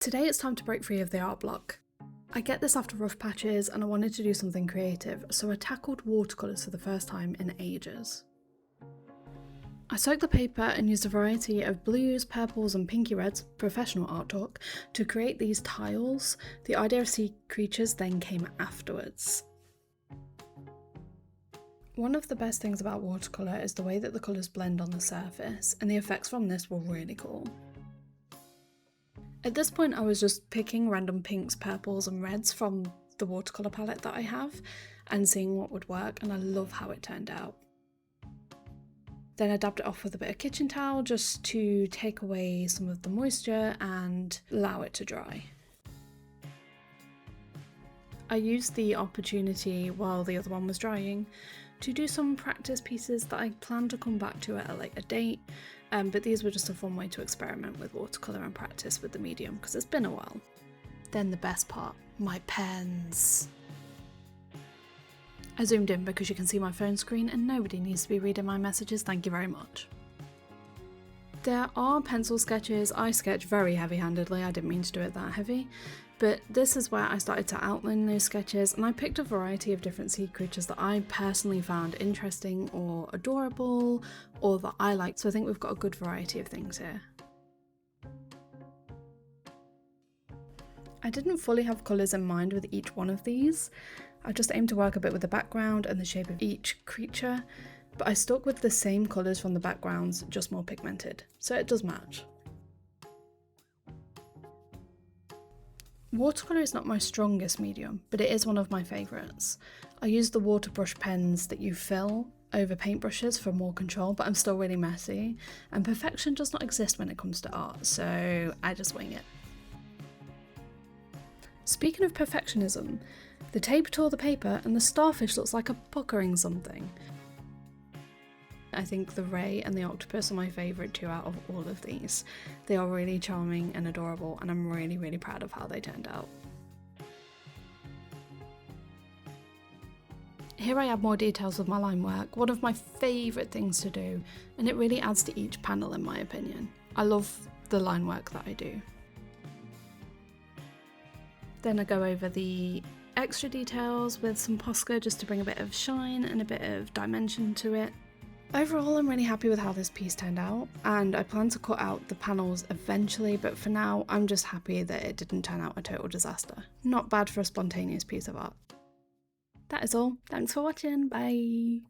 Today it's time to break free of the art block. I get this after rough patches and I wanted to do something creative, so I tackled watercolours for the first time in ages. I soaked the paper and used a variety of blues, purples and pinky reds, professional art talk, to create these tiles. The idea of sea creatures then came afterwards. One of the best things about watercolour is the way that the colours blend on the surface, and the effects from this were really cool. At this point I was just picking random pinks, purples and reds from the watercolour palette that I have and seeing what would work, and I love how it turned out. Then I dabbed it off with a bit of kitchen towel just to take away some of the moisture and allow it to dry. I used the opportunity while the other one was drying to do some practice pieces that I plan to come back to at a later date, but these were just a fun way to experiment with watercolour and practice with the medium because it's been a while. Then the best part, my pens. I zoomed in because you can see my phone screen and nobody needs to be reading my messages, thank you very much. There are pencil sketches. I sketch very heavy-handedly, I didn't mean to do it that heavy, but this is where I started to outline those sketches, and I picked a variety of different sea creatures that I personally found interesting or adorable or that I liked, so I think we've got a good variety of things here. I didn't fully have colours in mind with each one of these. I just aimed to work a bit with the background and the shape of each creature, but I stuck with the same colours from the backgrounds, just more pigmented, so it does match. Watercolour is not my strongest medium, but it is one of my favourites. I use the water brush pens that you fill over paintbrushes for more control, but I'm still really messy, and perfection does not exist when it comes to art, so I just wing it. Speaking of perfectionism, the tape tore the paper and the starfish looks like a puckering something. I think the ray and the octopus are my favourite two out of all of these. They are really charming and adorable, and I'm really proud of how they turned out. Here I add more details with my line work, one of my favourite things to do, and it really adds to each panel in my opinion. I love the line work that I do. Then I go over the extra details with some Posca just to bring a bit of shine and a bit of dimension to it. Overall, I'm really happy with how this piece turned out, and I plan to cut out the panels eventually, but for now I'm just happy that it didn't turn out a total disaster. Not bad for a spontaneous piece of art. That is all. Thanks for watching, bye!